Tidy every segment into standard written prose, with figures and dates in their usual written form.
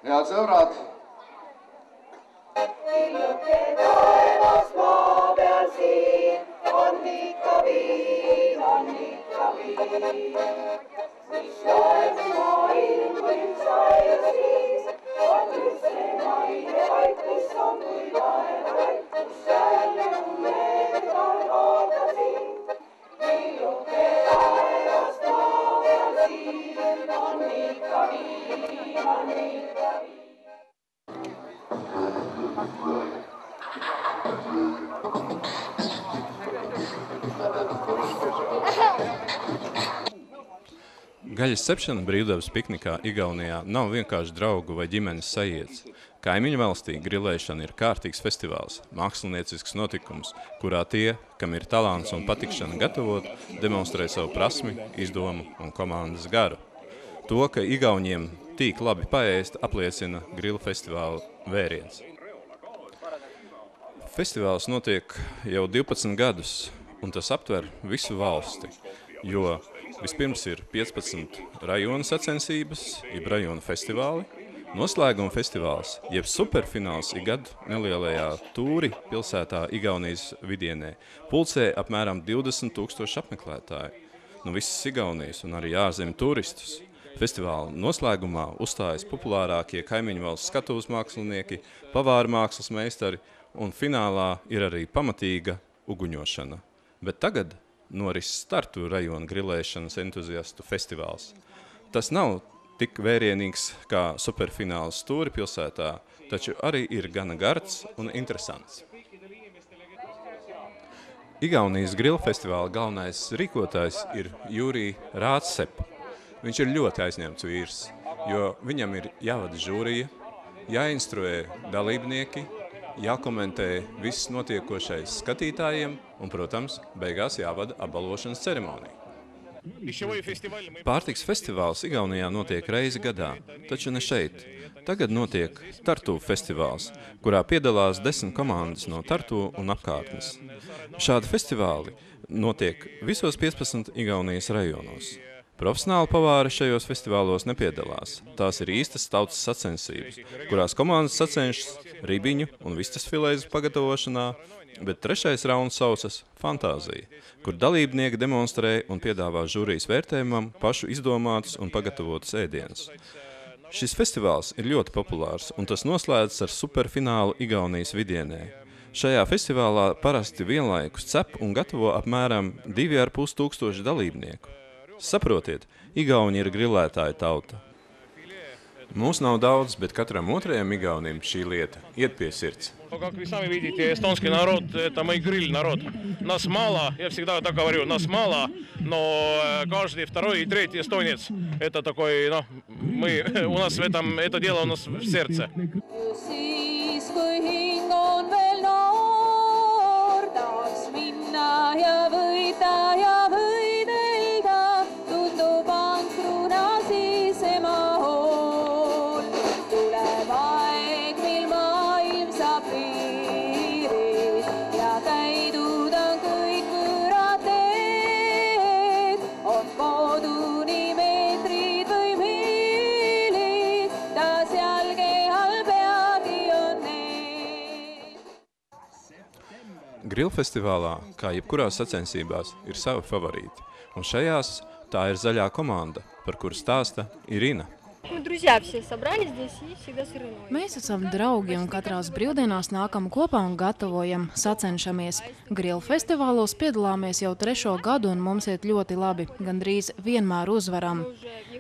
Head sõbrad! Illuke taevas maa peal siin, on ikka viin, on ikka viin. Mis loeb maailm, kui sai siis, on just see maine vaid, kus on kui taevaid, kus jälle tunned on ootasin. Illuke taevas maa peal siin, on ikka viin, on ikka viin. Gaļas cepšana brīvdabas piknikā Igaunijā nav vienkārši draugu vai ģimenes sajiets. Kaimiņu valstī grilēšana ir kārtīgs festivāls, māksliniecisks notikums, kurā tie, kam ir talants un patikšana gatavot, demonstrē savu prasmi, izdomu un komandas garu. To, ka Igauniem tīk labi paēst, apliecina grilu festivāla vēriens. Festivāls notiek jau 12 gadus, un tas aptver visu valsti, jo vispirms ir 15 rajona sacensības, jeb rajona festivāli, noslēguma festivāls, jeb superfināls igad nelielajā Tūri pilsētā Igaunijas vidienē. Pulcē apmēram 20 000 apmeklētāju, no visas Igaunijas un arī ārzemju turistus. Festivāla noslēgumā uzstājas populārākie kaimiņu valsts skatuves mākslinieki, pavāru mākslas meistari, un finālā ir arī pamatīga uguņošana. Bet tagad noris startu rajona grilēšanas entuziastu festivāls. Tas nav tik vērienīgs kā superfināls Tūri pilsētā, taču arī ir gana gards un interesants. Igaunijas grilu festivāla galvenais rīkotājs ir Jurij Rātsep. Viņš ir ļoti aizņemts vīrs, jo viņam ir jāvada žūrija, jāinstruē dalībnieki, jākomentē viss notiekošais skatītājiem un, protams, beigās jāvada apbalvošanas ceremonija. Pārtiks festivāls Igaunijā notiek reizi gadā, taču ne šeit. Tagad notiek Tartu festivāls, kurā piedalās 10 komandas no Tartu un apkārtnes. Šādi festivāli notiek visos 15 Igaunijas rajonos. Profesionāli pavāri šajos festivālos nepiedalās. Tās ir īstas tautas sacensības, kurās komandas sacenšas ribiņu un vistas filēzu pagatavošanā, bet trešais rauns saucas fantāzija, kur dalībnieki demonstrē un piedāvā žūrijas vērtējumam pašu izdomātus un pagatavotus ēdienus. Šis festivāls ir ļoti populārs, un tas noslēdzas ar superfinālu Igaunijas vidienē. Šajā festivālā parasti vienlaikus cep un gatavo apmēram 2500 dalībnieku. Saprotiet, Igauni ir grilētāja tauta. Mūs nav daudz, bet katram otrajam Igaunim šī lieta iet pie sirds. Как вы сами видите, эстонский народ – это мой гриль народ. Нас мало, я всегда так говорю, нас мало, но каждый второй и третий эстонец – это такой, ну, мы, у нас в этом, это дело у нас в сердце. Siis kui hing on veel noor, tahaks minna ja võidelda, tundub ankruna siis ema hool. Tuleb aeg, mil maailm saab piirid ja käidud on kõik võõrad teed. On koduni meetrid või miilid, ta seal kehal peagi on need. Grilfestivālā, kā jebkurās sacensībās, ir savi favorīti. Un šajās tā ir zaļā komanda, par kuru stāsta Irina. Мы друзья все собрались здесь и всегда с Ириной. Mēs esam draugi un katrās brīvdienās nākam kopā un gatavojam, sacenšamies. Grilu festivālos piedalāmies jau 3. gadu un mums iet ļoti labi, gandrīz vienmēr uzvaram.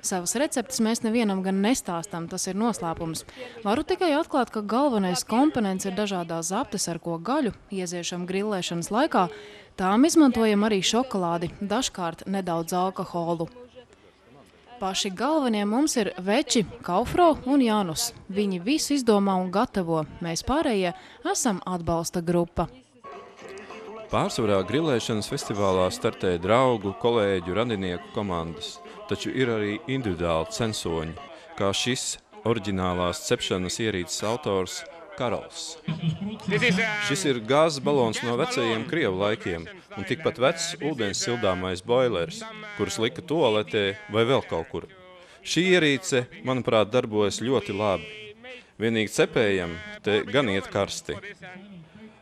Savas receptes mēs nevienam gan nestāstam, tas ir noslēpums. Varu tikai atklāt, ka galvenais komponents ir dažādās aptes, ar ko gaļu ieziešam grillēšanas laikā. Tām izmantojam arī šokolādi, dažkārt nedaudz alkoholu. Paši galvenie mums ir Veči, Kaufro un Janus. Viņi visu izdomā un gatavo. Mēs pārējie esam atbalsta grupa. Pārsvarā grilēšanas festivālā startē draugu, kolēģu, radinieku komandas, taču ir arī individuāli censoņi, kā šis oriģinālās cepšanas ierīces autors Karols. Šis ir gāzes balons no vecajiem Krievu laikiem un tikpat vecs ūdens sildāmais boilers, kurus lika toaletē vai vēl kaut kur. Šī ierīce, manuprāt, darbojas ļoti labi. Vienīgi cepējam, te gan iet karsti.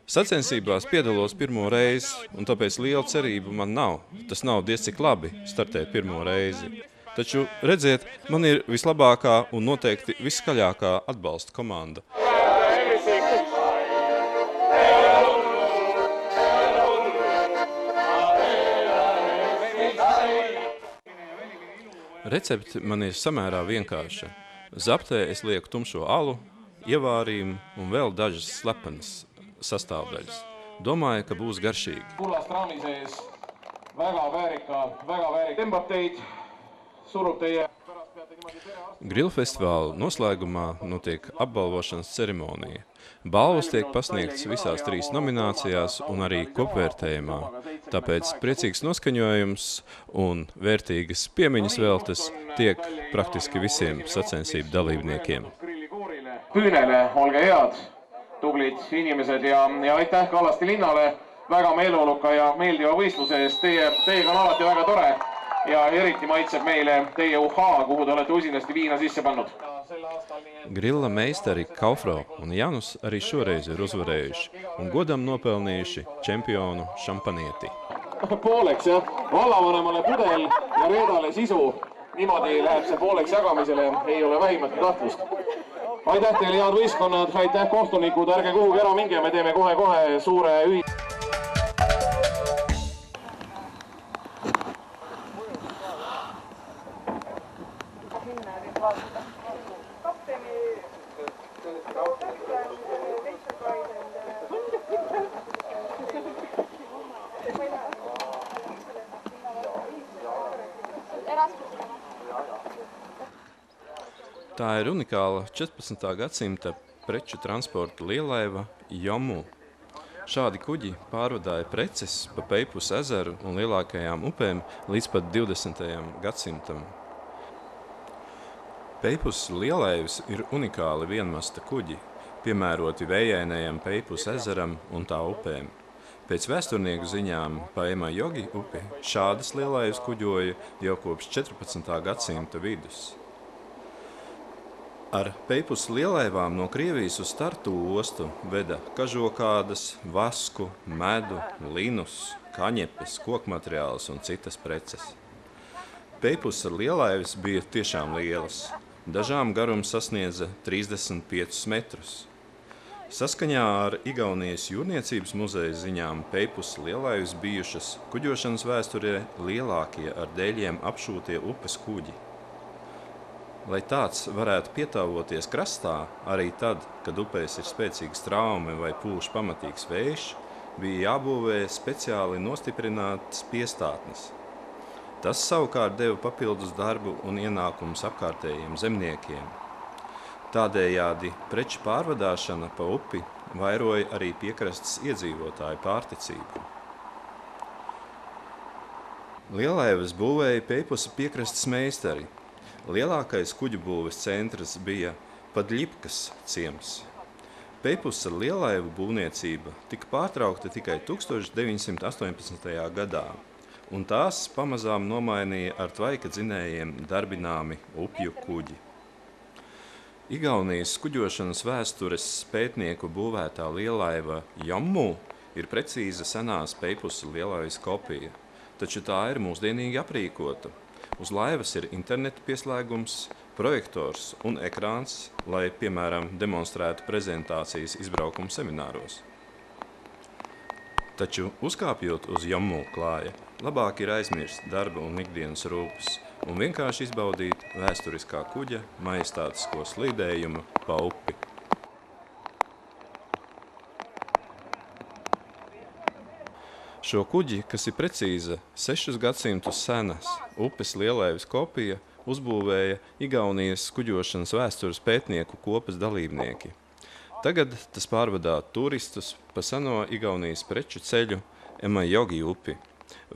Sacensībās piedalos pirmo reizi, un tāpēc liela cerība man nav. Tas nav diez cik labi startēt pirmo reizi. Taču, redziet, man ir vislabākā un noteikti viskaļākā atbalsta komanda. Recepte man ir samērā vienkārša. Zaptē es lieku tumšo alu, ievārījumu un vēl dažas slepenas sastāvdaļas. Domāju, ka būs garšīgi. Kullast raami sees väga väärika tõmbab teid, surub teie. Grillfestivāla noslēgumā notiek apbalvošanas ceremonija. Balvas tiek pasniegtas visās 3 nominācijās un arī kopvērtējumā. Tāpēc priecīgs noskaņojums un vērtīgas piemiņas veltes tiek praktiski visiem sacensību dalībniekiem. Küünele, olge head, tublid inimesed ja aitäh Kallaste linnale väga meeleoluka ja meeldiva võistluse eest. Teiega on alati väga tore ja eriti maitseb meile teie uhaa, kuhu te olete usinasti viina sisse pannud. Grilla meistari Kaufro un Janus arī šoreiz ir uzvarējuši un godam nopelnījuši čempionu šampanieti. Pooleks, jah. Vallavanemale pudel ja Reedale sisu. Niimoodi läheb see pooleks jagamisele, ei ole vähimatki kahtlust. Aitäh teile, head võistkonnad, aitäh kohtunikud, ärge kuhugi ära minge, me teeme kohe suure Tā ir unikāla 14. gadsimta preču transporta lielaiva Jomu. Šādi kuģi pārvadāja preces pa Peipus ezeru un lielākajām upēm līdz pat 20. gadsimtam. Peipus lielaivis ir unikāli vienmasta kuģi, piemēroti vējainajam Peipus ezeram un tā upēm. Pēc vēsturnieku ziņām pa Emajogi upi šādas lielaivis kuģoja jau kopš 14. gadsimta vidus. Ar Peipus lielaivām no Krievijas uz Tartu ostu veda kažokādas, vasku, medu, linus, kaņepes, kokmateriālus un citas preces. Peipus lielaivis bija tiešām lielas. Dažām garums sasniedza 35 metrus. Saskaņā ar Igaunijas jūrniecības muzeja ziņām Peipus lielaivis bijušas kuģošanas vēsturē lielākie ar dēļiem apšūtie upes kuģi. Lai tāds varētu pietāvoties krastā, arī tad, kad upēs ir spēcīgs traumi vai pūš pamatīgs vējš, bija jābūvē speciāli nostiprinātas piestātnes. Tas savukārt deva papildus darbu un ienākumus apkārtējiem zemniekiem. Tādējādi preču pārvadāšana pa upi vairoja arī piekrastes iedzīvotāju pārticību. Lielaivas būvēja Peipusa piekrastes meistari. Lielākais kuģu būves centrs bija Padļipkas ciems. Peipusa lielaivu būvniecība tika pārtraukta tikai 1918. gadā, un tās pamazām nomainīja ar tvaika dzinējiem darbināmi upju kuģi. Igaunijas kuģošanas vēstures pētnieku būvētā lielaiva Jomu ir precīza senās Peipusa lielaivis kopija, taču tā ir mūsdienīgi aprīkota. Uz laivas ir interneta pieslēgums, projektors un ekrāns, lai, piemēram, demonstrētu prezentācijas izbraukumu semināros. Taču, uzkāpjot uz Jomu klāja, labāk ir aizmirst darba un ikdienas rūpes un vienkārši izbaudīt vēsturiskā kuģa majestātisko slīdējumu pa upi. Šo kuģi, kas ir precīza 6 gadsimtus senas upes lielaivis kopija, uzbūvēja Igaunijas kuģošanas vēstures pētnieku kopas dalībnieki. Tagad tas pārvadā turistus pa seno Igaunijas preču ceļu Emajogi upi,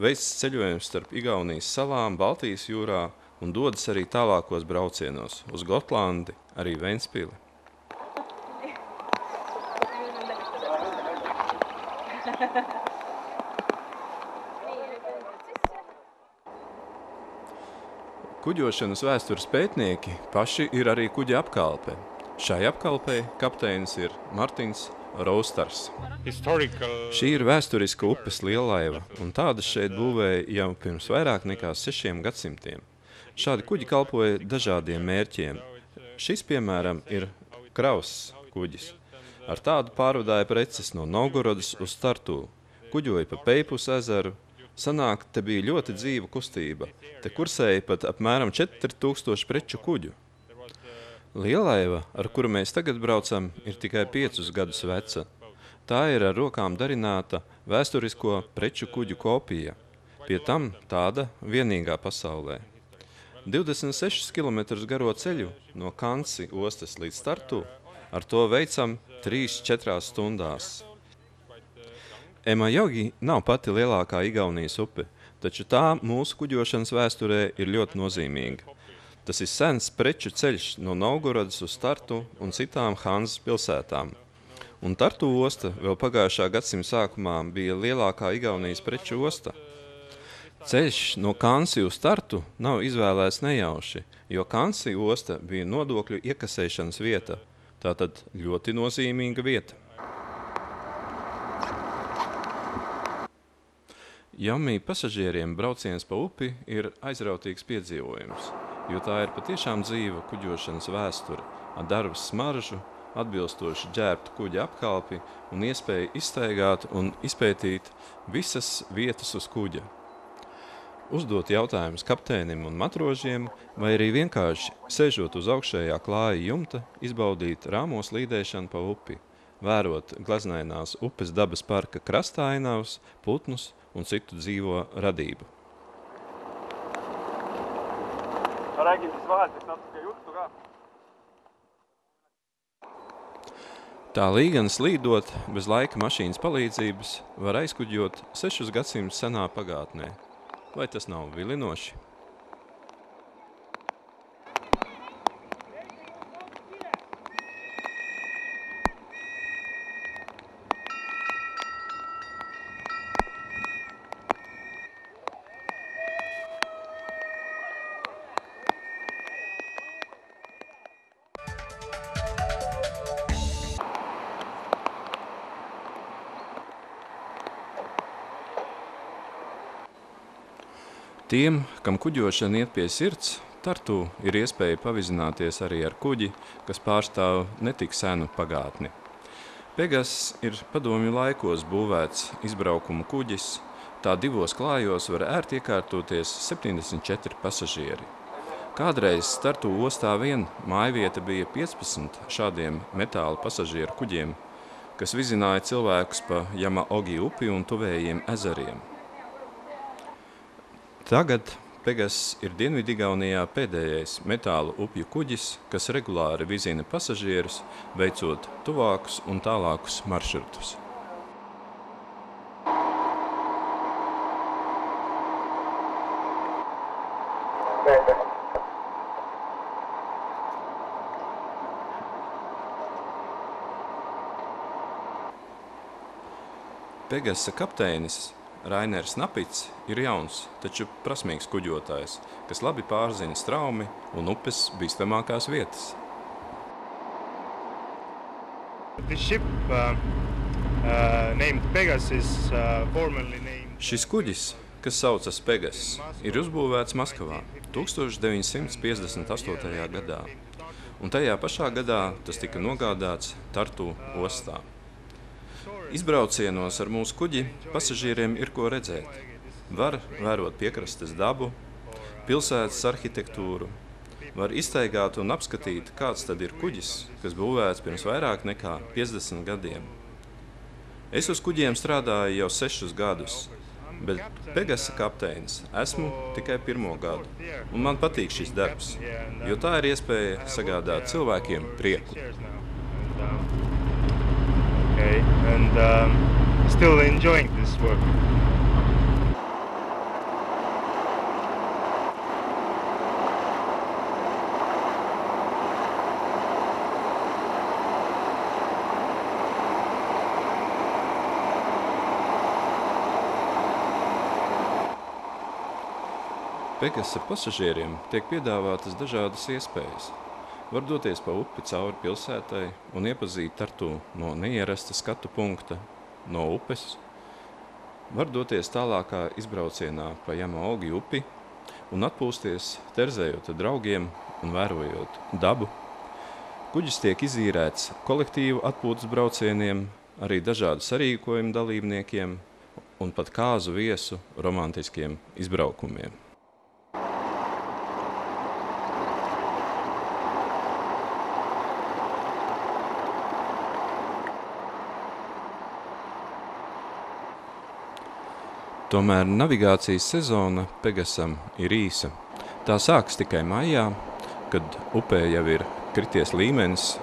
veic ceļojums starp Igaunijas salām Baltijas jūrā un dodas arī tālākos braucienos uz Gotlandi, arī Ventspili. Kuģošanas vēstures pētnieki paši ir arī kuģa apkalpe. Šai apkalpei kapteinis ir Martins Roustars. Historical. Šī ir vēsturiska upes liellaiva, un tādas šeit būvēja jau pirms vairāk nekā 6 gadsimtiem. Šādi kuģi kalpoja dažādiem mērķiem. Šis, piemēram, ir kravas kuģis. Ar tādu pārvadāja preces no Novgorodas uz Tartu, kuģoja pa Peipus ezeru. Sanāk, te bija ļoti dzīva kustība. Te kursēja pat apmēram 4000 preču kuģu. Lielaiva, ar kuru mēs tagad braucam, ir tikai 5 gadus veca. Tā ir ar rokām darināta vēsturisko preču kuģu kopija. Pie tam tāda vienīgā pasaulē. 26 km garo ceļu no Kansi ostas līdz Tartu, ar to veicam 3–4 stundās. Emajogi nav pati lielākā Igaunijas upe, taču tā mūsu kuģošanas vēsturē ir ļoti nozīmīga. Tas ir sens preču ceļš no Novgorodas uz Tartu un citām Hanzas pilsētām. Un Tartu osta vēl pagājušā gadsimta sākumā bija lielākā Igaunijas preču osta. Ceļš no Kansi uz Tartu nav izvēlēts nejauši, jo Kansi osta bija nodokļu iekasēšanas vieta. Tātad ļoti nozīmīga vieta. Jaumī pasažieriem brauciens pa upi ir aizrautīgs piedzīvojums, jo tā ir patiešām dzīva kuģošanas vēsture, ar darba smaržu, atbilstoši ģērbtu kuģa apkalpi un iespēju izstaigāt un izpētīt visas vietas uz kuģa. Uzdot jautājumus kapteinim un matrožiem, vai arī vienkārši sēžot uz augšējā klāja jumta, izbaudīt rāmo slīdēšanu pa upi, vērot glaznainās upes dabas parka krasta ainavas, putnus un citu dzīvo radību. Räägin siis vahelduseks natuke juttu ka. Tā līgana slīdot, bez laika mašīnas palīdzības, var aizkuģot 6 gadsimtus senā pagātnē. Vai tas nav vilinoši? Tiem, kam kuģošana iet pie sirds, Tartu ir iespēja pavizināties arī ar kuģi, kas pārstāv netik senu pagātni. Pegas ir padomju laikos būvēts izbraukuma kuģis, tā 2 klājos var ērti iekārtoties 74 pasažieri. Kādreiz Tartu ostā vien mājvieta bija 15 šādiem metāla pasažieru kuģiem, kas vizināja cilvēkus pa Jamaogi upi un tuvējiem ezeriem. Tagad Pegas ir Dienvidigaunijā pēdējais metālu upju kuģis, kas regulāri vizina pasažierus, veicot tuvākus un tālākus maršrutus. Pegasa kapteinis Rainers Napits ir jauns, taču prasmīgs kuģotājs, kas labi pārzina straumi un upes bīstamākās vietas. Šis kuģis, kas saucas Pegas, ir uzbūvēts Maskavā 1958. gadā, un tajā pašā gadā tas tika nogādāts Tartu ostā. Izbraucienos ar mūsu kuģi pasažieriem ir ko redzēt. Var vērot piekrastes dabu, pilsētas arhitektūru, var iztaigāt un apskatīt, kāds tad ir kuģis, kas būvēts pirms vairāk nekā 50 gadiem. Es uz kuģiem strādāju jau 6 gadus, bet Pegasa kapteinis esmu tikai 1. gadu, un man patīk šis darbs, jo tā ir iespēja sagādāt cilvēkiem prieku. Okay, and still enjoying this work. Pegasa pasažieriem tiek piedāvātas dažādas iespējas. Var doties pa upi cauri pilsētai un iepazīt Tartu no neierasta skatu punkta, no upes. Var doties tālākā izbraucienā pa Jamaogi upi un atpūsties, terzējot ar draugiem un vērojot dabu. Kuģis tiek izīrēts kolektīvu atpūtas braucieniem, arī dažādu sarīkojumu dalībniekiem un pat kāzu viesu romantiskiem izbraukumiem. Tomēr navigācijas sezona Pegasam ir īsa. Tā sākas tikai maijā, kad upē jau ir krities līmenis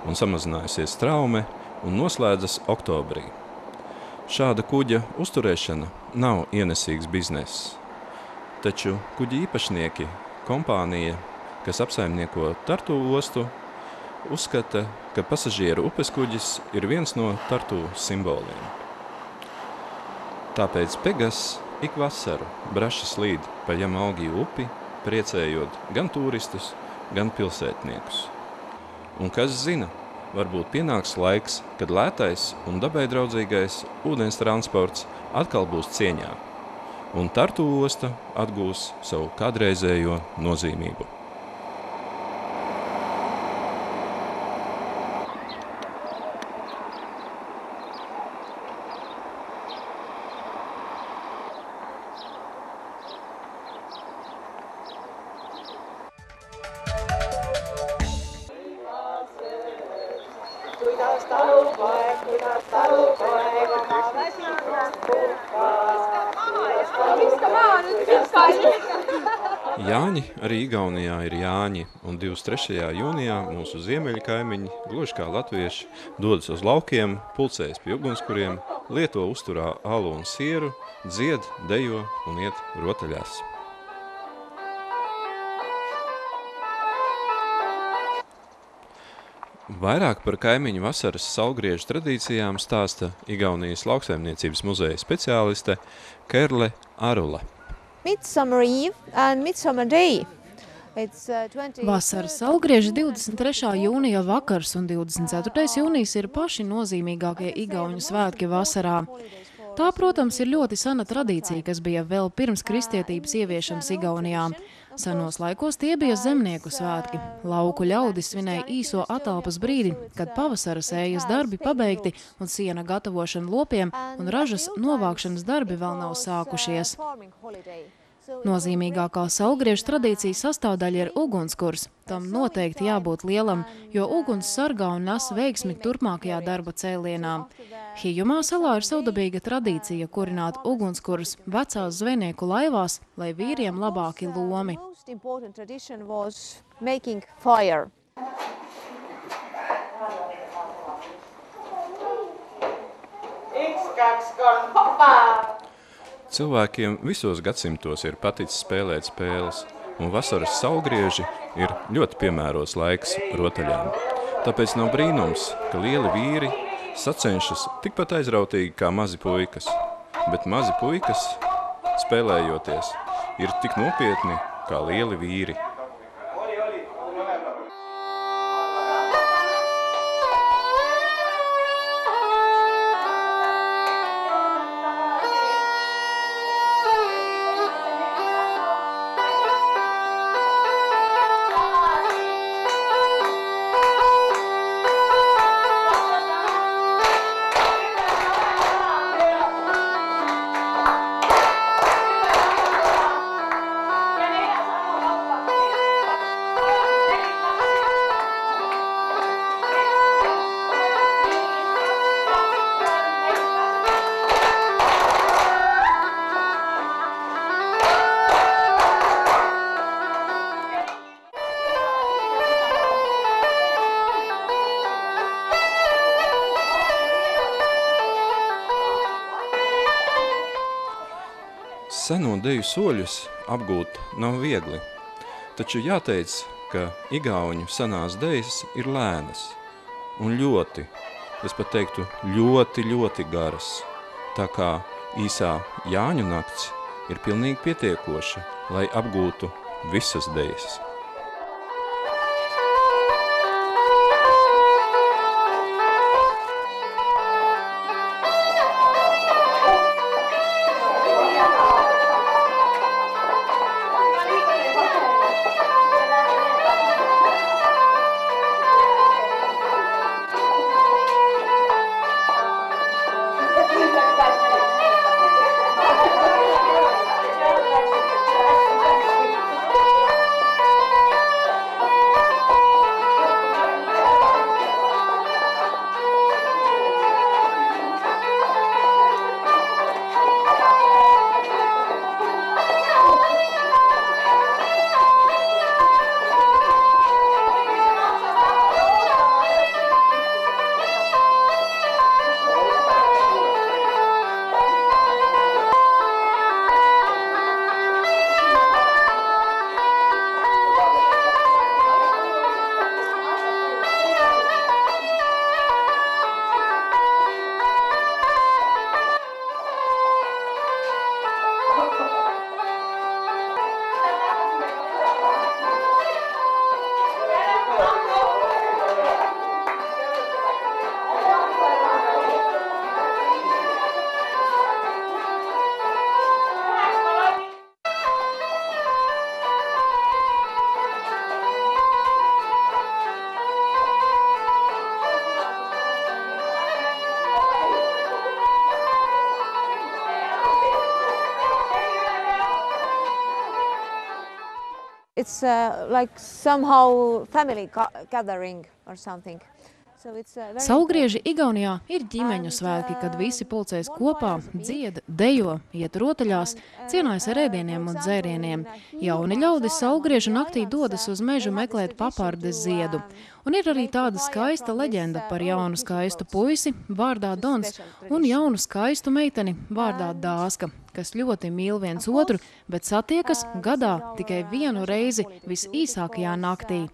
un samazinājusies traume un noslēdzas oktobrī. Šāda kuģa uzturēšana nav ienesīgs bizness. Taču kuģi īpašnieki, kompānija, kas apsaimnieko Tartu ostu, uzskata, ka pasažieru upes kuģis ir viens no Tartu simboliem. Tāpēc Pegas ik vasaru braši slīd pa Jamaogi upi, priecējot gan turistus, gan pilsētniekus. Un kas zina, varbūt pienāks laiks, kad lētais un dabai draudzīgais ūdens transports atkal būs cieņā, un Tartu osta atgūs savu kādreizējo nozīmību. Kuidas talupoeg oma väsinud puhkas. Viska maha nüüd, viska! Jāņi arī Igaunijā ir Jāņi, un 23. jūnijā mūsu ziemeļu kaimiņi, gluži kā latvieši, dodas uz laukiem, pulcējas pie ugunskuriem, lieto uzturā alu un sieru, dzied, dejo un iet rotaļās. Vairāk par kaimiņu vasaras saulgriežu tradīcijām stāsta Igaunijas lauksaimniecības muzeja speciāliste Kerle Arula. Midsummer Eve and Midsummer Day. Vasaras saulgrieži 23. jūnija vakars un 24. jūnijas ir paši nozīmīgākie igauņu svētki vasarā. Tā, protams, ir ļoti sena tradīcija, kas bija vēl pirms kristietības ieviešanas Igaunijā. Senos laikos tie bija zemnieku svētki. Lauku ļaudis svinēja īso atalpas brīdi, kad pavasara sējas darbi pabeigti un siena gatavošana lopiem un ražas novākšanas darbi vēl nav sākušies. Nozīmīgākā saulgriežu tradīcija sastāvdaļa ir ugunskurs. Tam noteikti jābūt lielam, jo uguns sargā un nes veiksmi turpmākajā darba cēlienā. Hijumā salā ir savdabīga tradīcija kurināt ugunskurus vecās zvejnieku laivās, lai vīriem labāki lomi. Cilvēkiem visos gadsimtos ir paticis spēlēt spēles, un vasaras saulgrieži ir ļoti piemērots laiks rotaļām. Tāpēc nav brīnums, ka lieli vīri sacenšas tikpat aizrautīgi kā mazi puikas, bet mazi puikas, spēlējoties, ir tik nopietni kā lieli vīri. Seno deju soļus apgūt nav viegli, taču jāteic, ka igauņu senās dejas ir lēnas un ļoti, es pat teiktu, ļoti garas. Tā kā īsā Jāņu nakts ir pilnīgi pietiekoša, lai apgūtu visas dejas. it's like somehow family gathering or something. So it's very Saulgrieži Igaunijā ir ģimeņu svētki, kad visi pulcēs kopā, dzied, dejo, iet rotaļās, cienājas ar ēdieniem un dzērieniem. Jauni ļaudi saulgriežu naktī dodas uz mežu meklēt papārdes ziedu. Un ir arī tāda skaista leģenda par jaunu skaistu puisi vārdā Dons un jaunu skaistu meiteni vārdā Dāska, kas ļoti mīl viens otru, bet satiekas gadā tikai vienu reizi visīsākajā naktī.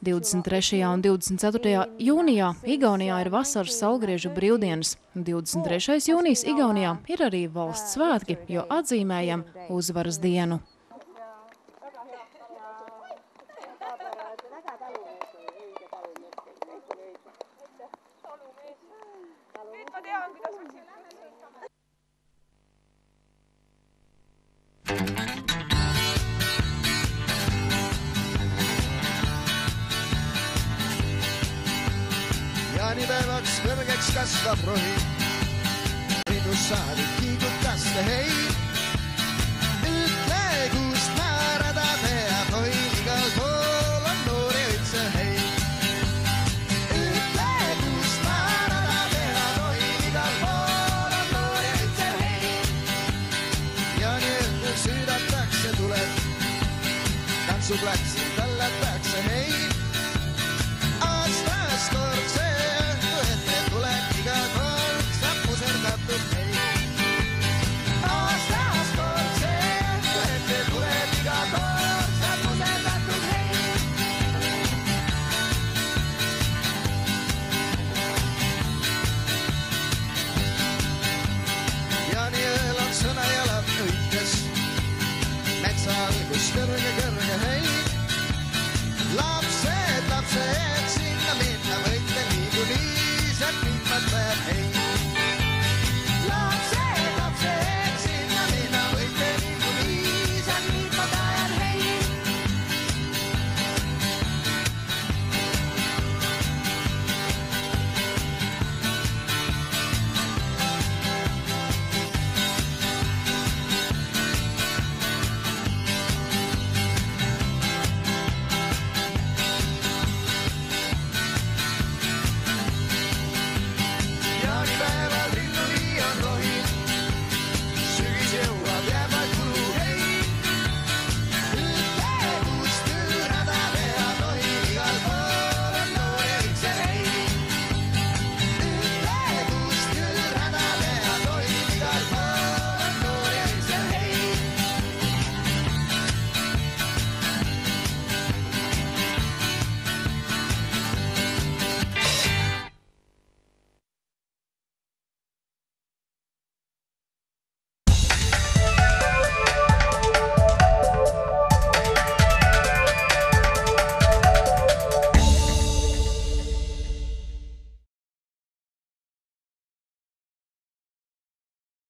23. un 24. jūnijā Igaunijā ir vasaras saulgriežu brīvdienas. 23. jūnijas Igaunijā ir arī valsts svētki, jo atzīmējam uzvaras dienu. Jaanipäevaks kõrgeks kasvab rohi, rinnussaali kiigutas ta hei. Ütle, kust määrada peab hoi, igal pool on noori üldse hei. Ütle, kust määrada peab hoi, igal pool on noori üldse hei. Jaani õhtul süüdatakse tuleb, tantsuplats